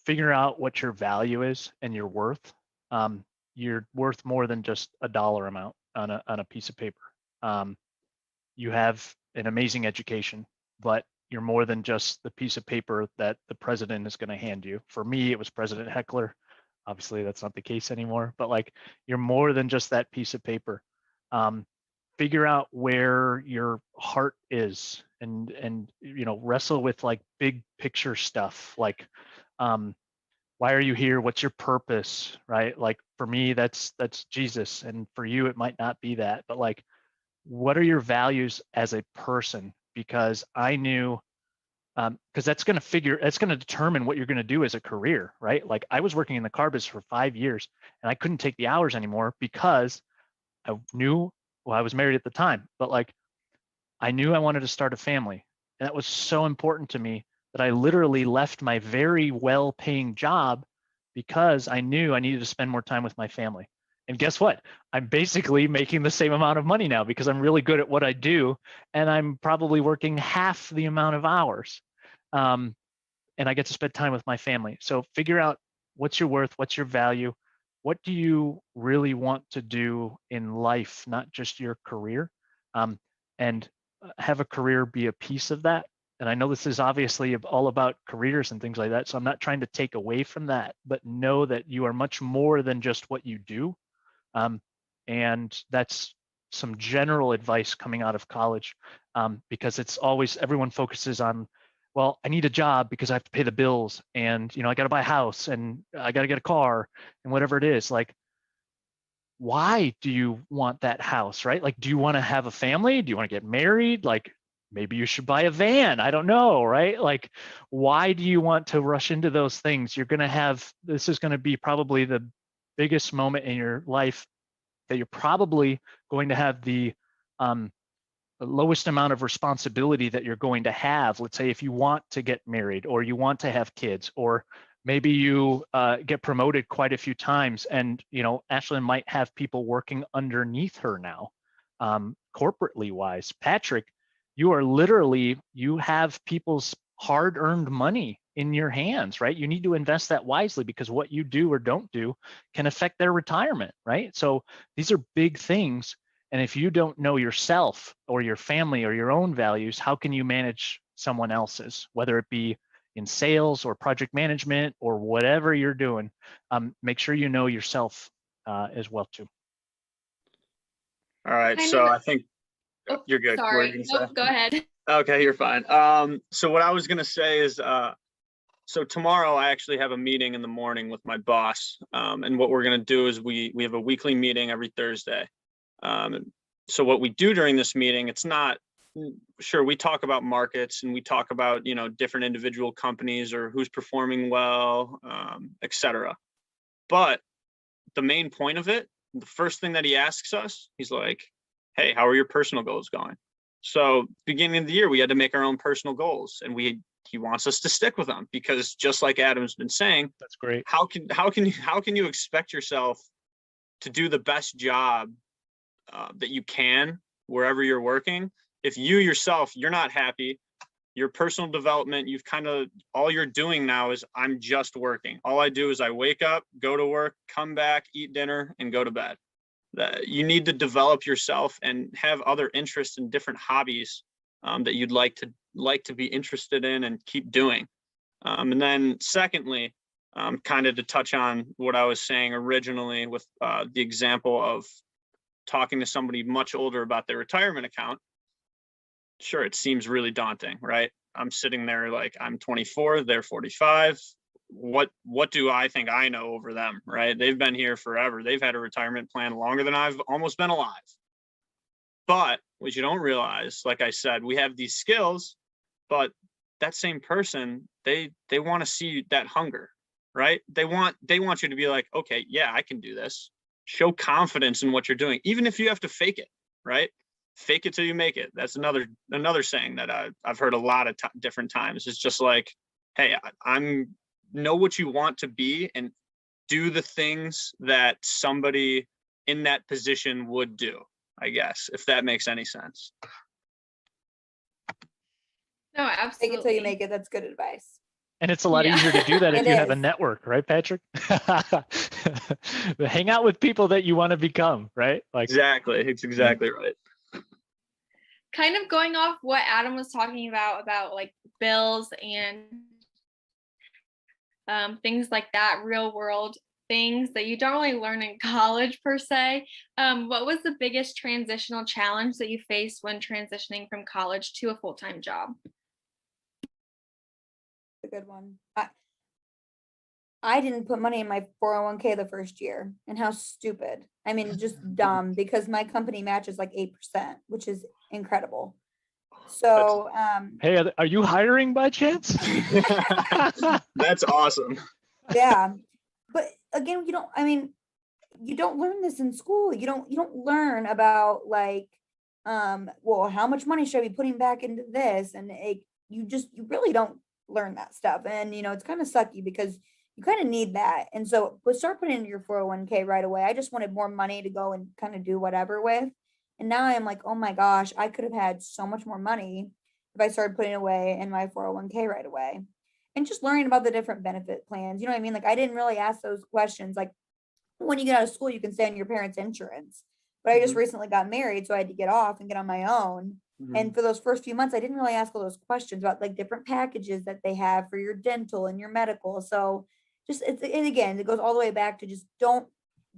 figure out what your value is and your worth. You're worth more than just a dollar amount on a piece of paper. You have an amazing education, but you're more than just the piece of paper that the president is going to hand you. For me, it was President Heckler. Obviously, that's not the case anymore, but like you're more than just that piece of paper. Figure out where your heart is and you know, wrestle with like big picture stuff. Like, why are you here? What's your purpose, right? Like for me, that's Jesus. And for you, it might not be that, but like, what are your values as a person? Because I knew, because that's going to determine what you're going to do as a career, right? Like I was working in the car business for 5 years and I couldn't take the hours anymore because I knew, well, I was married at the time, but like I knew I wanted to start a family. And that was so important to me that I literally left my very well-paying job because I knew I needed to spend more time with my family. And guess what? I'm basically making the same amount of money now because I'm really good at what I do. And I'm probably working half the amount of hours. And I get to spend time with my family. So figure out what's your worth, what's your value, what do you really want to do in life, not just your career, and have a career be a piece of that. And I know this is obviously all about careers and things like that. So I'm not trying to take away from that, but know that you are much more than just what you do. And that's some general advice coming out of college, because it's always, everyone focuses on, well, I need a job because I have to pay the bills and, you know, I got to buy a house and I got to get a car and whatever it is. Like, why do you want that house, right? Like, do you want to have a family? Do you want to get married? Like, maybe you should buy a van. I don't know, right? Like, why do you want to rush into those things? You're going to have, this is going to be probably the biggest moment in your life that you're probably going to have the lowest amount of responsibility that you're going to have. Let's say if you want to get married or you want to have kids, or maybe you get promoted quite a few times and, you know, Ashlyn might have people working underneath her now, corporately wise. Patrick, you are literally, you have people's hard-earned money in your hands, right? You need to invest that wisely because what you do or don't do can affect their retirement, right? So these are big things. And if you don't know yourself or your family or your own values, how can you manage someone else's, whether it be in sales or project management or whatever you're doing? Make sure you know yourself as well too. All right, Kind so of- I think Oh, you're good. What were you sorry. gonna Nope, say? go ahead. Okay, you're fine. So what I was gonna say is, so tomorrow I actually have a meeting in the morning with my boss, and what we're gonna do is we have a weekly meeting every Thursday. So what we do during this meeting, it's not, sure, we talk about markets and we talk about, you know, different individual companies or who's performing well, et cetera. But the main point of it, the first thing that he asks us, he's like, hey, how are your personal goals going? So beginning of the year, we had to make our own personal goals, and he wants us to stick with them, because just like Adam's been saying, That's great. how can you expect yourself to do the best job that you can wherever you're working if you yourself, you're not happy? Your personal development, you've kind of, all you're doing now is, I'm just working. All I do is I wake up, go to work, come back, eat dinner, and go to bed. That you need to develop yourself and have other interests and different hobbies that you'd like to be interested in and keep doing. And then secondly, kind of to touch on what I was saying originally with the example of talking to somebody much older about their retirement account. Sure, it seems really daunting, right? I'm sitting there like, I'm 24, they're 45. What do I think I know over them, right? They've been here forever. They've had a retirement plan longer than I've almost been alive. But what you don't realize, like I said, we have these skills, but that same person, they want to see that hunger, right? They want you to be like, okay, yeah, I can do this. Show confidence in what you're doing, even if you have to fake it, right? Fake it till you make it. That's another saying that I've heard a lot of different times. It's just like, hey, I'm know what you want to be and do the things that somebody in that position would do, I guess, if that makes any sense. No, Take absolutely. it till you make it. That's good advice. And it's a lot Yeah. easier to do that if It you have a is. network, right, Patrick? Hang out with people that you want to become, right? Like, Exactly. It's exactly right. Kind of going off what Adam was talking about like bills and things like that, real world things that you don't really learn in college per se. What was the biggest transitional challenge that you faced when transitioning from college to a full-time job? A good one. I didn't put money in my 401k the first year, and how stupid. I mean, just dumb, because my company matches like 8%, which is incredible. So, hey, are you hiring by chance? That's awesome. yeah. But again, you don't learn this in school. You don't learn about like, well, how much money should I be putting back into this? And you really don't learn that stuff. And it's kind of sucky because you kind of need that. And so start putting in your 401k right away. I just wanted more money to go and kind of do whatever with. And now I'm like, oh my gosh, I could have had so much more money if I started putting away in my 401k right away. And just learning about the different benefit plans. You know what I mean? Like, I didn't really ask those questions. Like, when you get out of school, you can stay on your parents' insurance. But I just recently got married, so I had to get off and get on my own. And for those first few months, I didn't really ask all those questions about like different packages that they have for your dental and your medical. So and again, it goes all the way back to just don't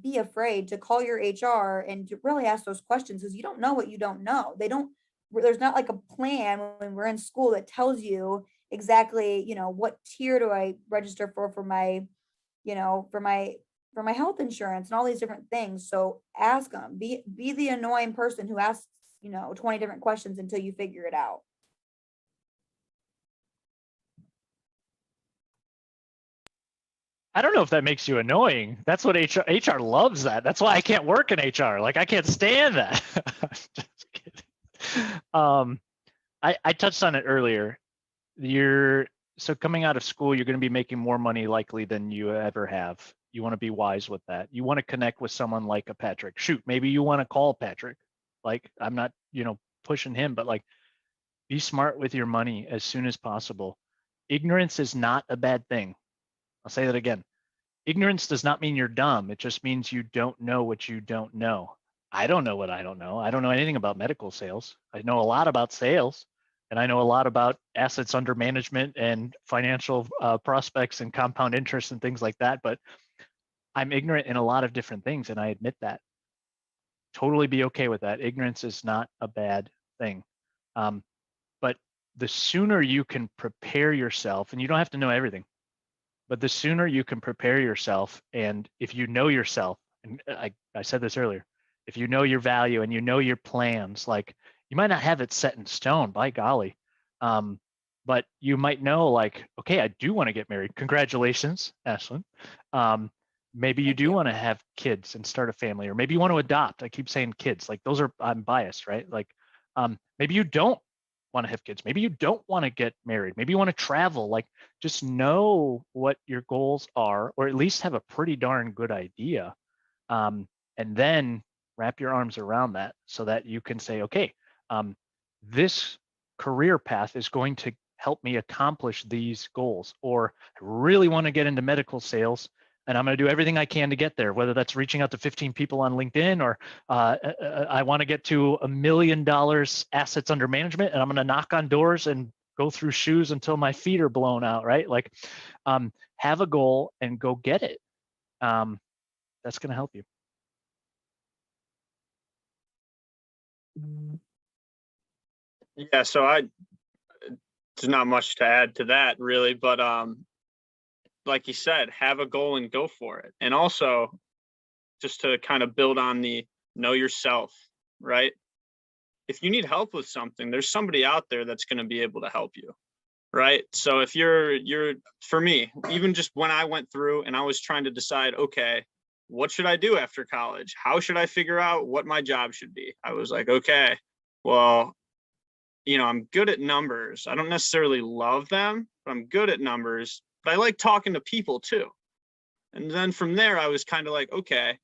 be afraid to call your HR and to really ask those questions, because you don't know what you don't know. There's not like a plan when we're in school that tells you exactly, what tier do I register for my, for my health insurance and all these different things. So ask them, be the annoying person who asks, 20 different questions until you figure it out. I don't know if that makes you annoying. That's what HR loves that. That's why I can't work in HR. Like, I can't stand that. Just kidding. I touched on it earlier. So coming out of school, you're going to be making more money likely than you ever have. You want to be wise with that. You want to connect with someone like a Patrick. Shoot, maybe you want to call Patrick. Like, I'm not, pushing him, but like, be smart with your money as soon as possible. Ignorance is not a bad thing. I'll say that again. Ignorance does not mean you're dumb. It just means you don't know what you don't know. I don't know what I don't know. I don't know anything about medical sales. I know a lot about sales, and I know a lot about assets under management and financial prospects and compound interest and things like that. But I'm ignorant in a lot of different things, and I admit that. Totally be okay with that. Ignorance is not a bad thing. But the sooner you can prepare yourself, and you don't have to know everything, but the sooner you can prepare yourself, and if you know yourself, and I said this earlier, if you know your value and you know your plans, like, you might not have it set in stone, by golly, but you might know, like, okay, I do want to get married. Congratulations, Ashlyn. Maybe you Thank do you. want to have kids and start a family, or maybe you want to adopt. I keep saying kids, like those are, I'm biased, right? Like, maybe you don't want to have kids. Maybe you don't want to get married. Maybe you want to travel. Like, just know what your goals are, or at least have a pretty darn good idea. And then wrap your arms around that so that you can say, okay, this career path is going to help me accomplish these goals. Or I really want to get into medical sales, and I'm going to do everything I can to get there, whether that's reaching out to 15 people on LinkedIn, or I want to get to $1 million assets under management, and I'm going to knock on doors and go through shoes until my feet are blown out, right? Like, have a goal and go get it. That's going to help you. Yeah, so there's not much to add to that really, but like you said, have a goal and go for it. And also, just to kind of build on the know yourself, right? If you need help with something, there's somebody out there that's going to be able to help you, right? So if you're for me, even just when I went through and I was trying to decide, okay, what should I do after college? How should I figure out what my job should be? I was like, okay, well, I'm good at numbers. I don't necessarily love them, but I'm good at numbers. But I like talking to people too. And then from there, I was kind of like, okay,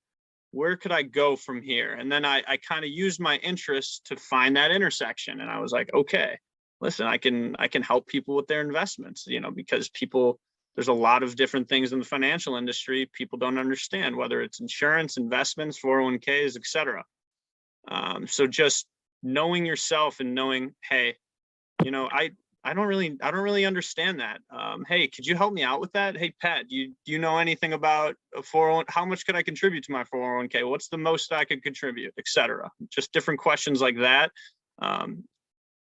where could I go from here? And then I kind of used my interests to find that intersection. And I was like, okay, listen, I can help people with their investments, because there's a lot of different things in the financial industry people don't understand, whether it's insurance, investments, 401ks, etc. So just knowing yourself and knowing, hey, I don't really understand that. Hey, could you help me out with that? Hey, Pat, do you know anything about a 401? How much could I contribute to my 401k? What's the most I could contribute, etc. Just different questions like that.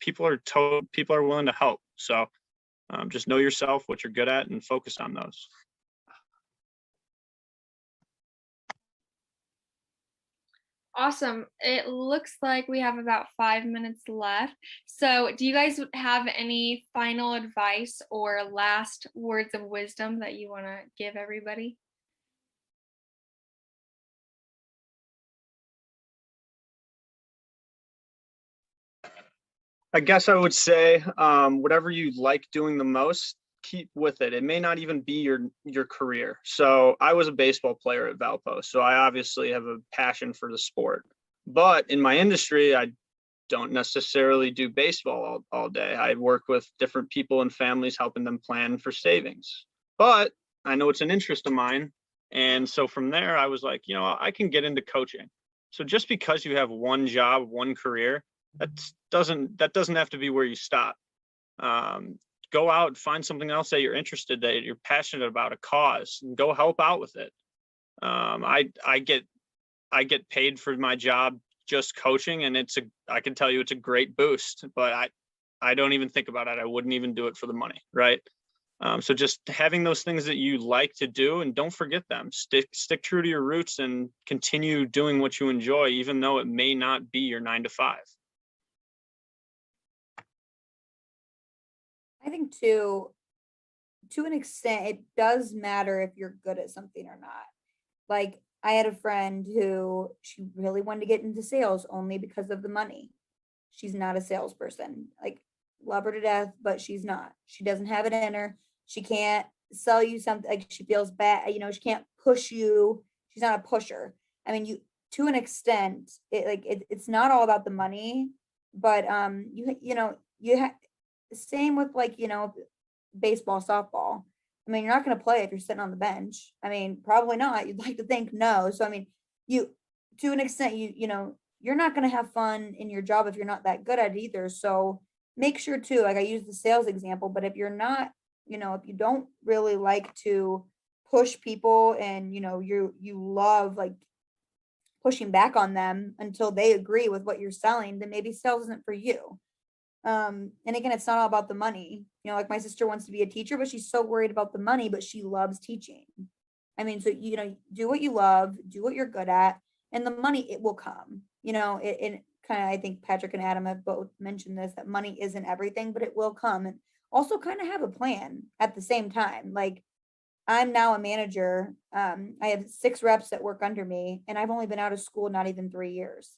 People are willing to help. So just know yourself, what you're good at, and focus on those. Awesome. It looks like we have about 5 minutes left. So do you guys have any final advice or last words of wisdom that you want to give everybody? I guess I would say whatever you like doing the most, keep with it. It may not even be your career. So I was a baseball player at Valpo, so I obviously have a passion for the sport. But in my industry, I don't necessarily do baseball all day. I work with different people and families, helping them plan for savings. But I know it's an interest of mine. And so from there, I was like, I can get into coaching. So just because you have one job, one career, that doesn't have to be where you stop. Go out, find something else that you're interested, that you're passionate about, a cause, and go help out with it. I get paid for my job just coaching, and I can tell you it's a great boost, but I don't even think about it. I wouldn't even do it for the money, right? So just having those things that you like to do, and don't forget them. Stick true to your roots and continue doing what you enjoy, even though it may not be your 9 to 5. I think to an extent, it does matter if you're good at something or not. Like, I had a friend who she really wanted to get into sales only because of the money. She's not a salesperson. Like, love her to death, but she's not. She doesn't have it in her. She can't sell you something. Like, she feels bad. She can't push you. She's not a pusher. I mean, to an extent, it's not all about the money, but same with, like, baseball, softball. I mean, you're not going to play if you're sitting on the bench. I mean, probably not. You'd like to think no. So, I mean, to an extent, you're not going to have fun in your job if you're not that good at it either. So make sure too, like I use the sales example, but if you're not, if you don't really like to push people, and, you love, like, pushing back on them until they agree with what you're selling, then maybe sales isn't for you. And again, it's not all about the money. Like, my sister wants to be a teacher, but she's so worried about the money, but she loves teaching. I mean, so, do what you love, do what you're good at, and the money, it will come. It kind of, I think Patrick and Adam have both mentioned this, that money isn't everything, but it will come. And also kind of have a plan at the same time. Like, I'm now a manager. I have 6 reps that work under me, and I've only been out of school not even 3 years.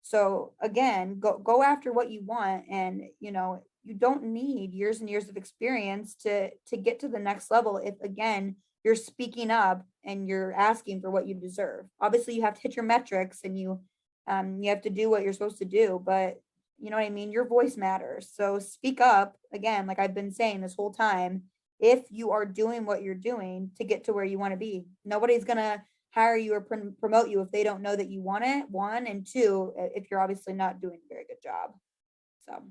So again, go after what you want, and you don't need years and years of experience to get to the next level. If again, you're speaking up and you're asking for what you deserve. Obviously, you have to hit your metrics, and you have to do what you're supposed to do, but you know what I mean? Your voice matters. So speak up again, like I've been saying this whole time, if you are doing what you're doing to get to where you want to be. Nobody's going to hire you or promote you if they don't know that you want it, one, and two, if you're obviously not doing a very good job. So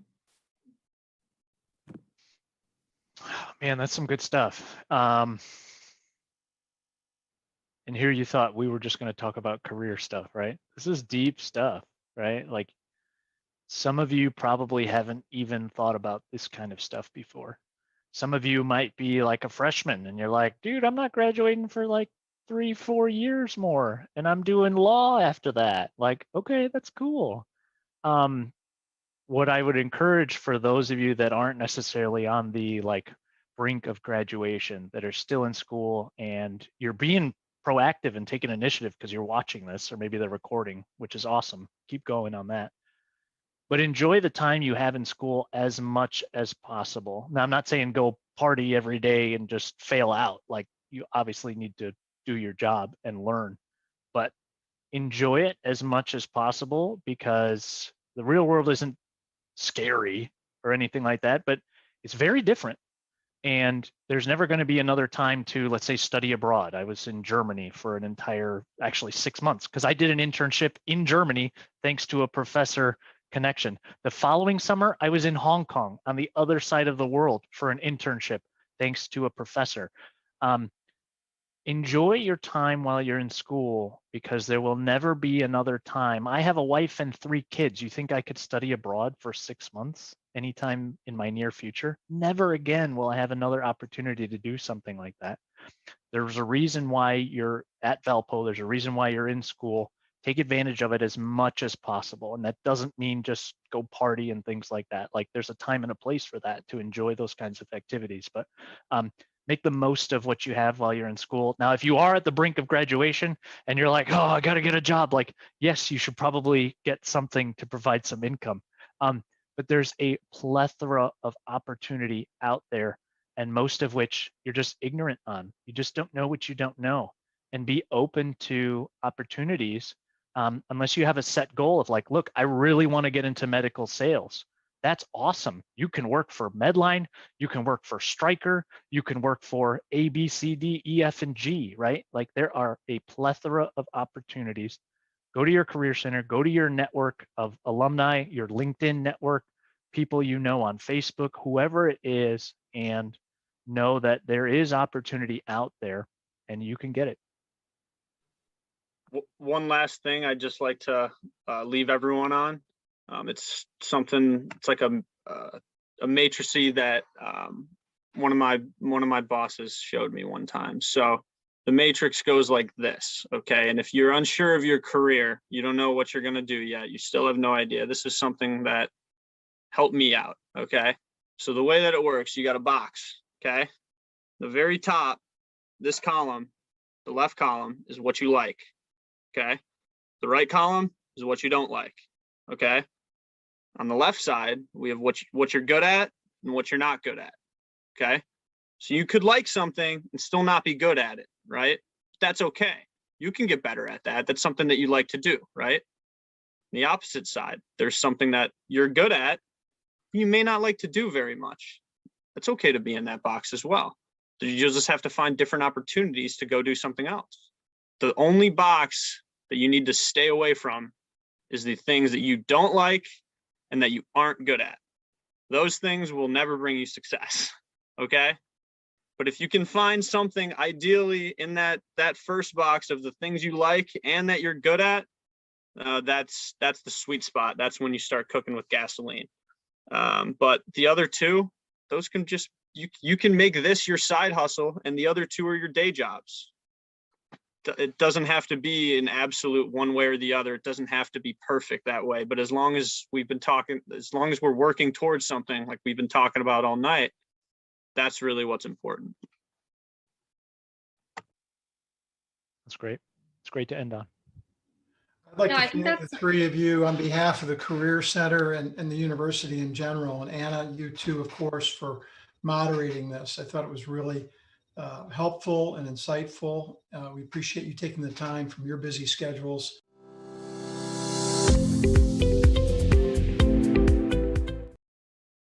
Man, that's some good stuff. And here you thought we were just going to talk about career stuff, right? This is deep stuff, right? Like some of you probably haven't even thought about this kind of stuff before. Some of you might be like a freshman and you're like, dude, I'm not graduating for like 3-4 years more and I'm doing law after that. Like, okay, that's cool. What I would encourage for those of you that aren't necessarily on the like brink of graduation, that are still in school and you're being proactive and taking initiative because you're watching this, or maybe they're recording, which is awesome. Keep going on that. But enjoy the time you have in school as much as possible. Now, I'm not saying go party every day and just fail out. Like you obviously need to do your job and learn, but enjoy it as much as possible, because the real world isn't scary or anything like that, but it's very different. And there's never going to be another time to, let's say, study abroad. I was in Germany for an entire, actually 6 months, because I did an internship in Germany thanks to a professor connection. The following summer, I was in Hong Kong on the other side of the world for an internship thanks to a professor. Enjoy your time while you're in school, because there will never be another time. I have a wife and 3 kids. You think I could study abroad for 6 months anytime in my near future? Never again will I have another opportunity to do something like that. There's a reason why you're at Valpo. There's a reason why you're in school. Take advantage of it as much as possible. And that doesn't mean just go party and things like that. Like there's a time and a place for that, to enjoy those kinds of activities. But make the most of what you have while you're in school. Now, if you are at the brink of graduation and you're like, oh, I got to get a job, like, yes, you should probably get something to provide some income. But there's a plethora of opportunity out there, and most of which you're just ignorant on. You just don't know what you don't know. And be open to opportunities, unless you have a set goal of like, look, I really want to get into medical sales. That's awesome. You can work for Medline, you can work for Stryker, you can work for A, B, C, D, E, F, and G, right? Like there are a plethora of opportunities. Go to your career center, go to your network of alumni, your LinkedIn network, people you know on Facebook, whoever it is, and know that there is opportunity out there and you can get it. One last thing I'd just like to leave everyone on. It's something. It's like a matrice that one of my bosses showed me one time. So the matrix goes like this, okay? And if you're unsure of your career, you don't know what you're gonna do yet, you still have no idea. This is something that helped me out, okay? So the way that it works, you got a box, okay? The very top, this column, the left column is what you like, okay? The right column is what you don't like, okay? On the left side, we have what you're good at and what you're not good at, okay? So you could like something and still not be good at it, right? That's okay. You can get better at that. That's something that you like to do, right? The opposite side, there's something that you're good at, you may not like to do very much. It's okay to be in that box as well. You just have to find different opportunities to go do something else. The only box that you need to stay away from is the things that you don't like and that you aren't good at. Those things will never bring you success, okay? But if you can find something ideally in that first box of the things you like and that you're good at, that's the sweet spot. That's when you start cooking with gasoline. But the other two, those can just, you can make this your side hustle and the other two are your day jobs. It doesn't have to be an absolute one way or the other. It doesn't have to be perfect that way. But as long as as long as we're working towards something like we've been talking about all night, that's really what's important. That's great. It's great to end on. I'd like No, I to think thank the that's- three of you on behalf of the Career Center and the university in general. And Anna, you too, of course, for moderating this. I thought it was really helpful and insightful. We appreciate you taking the time from your busy schedules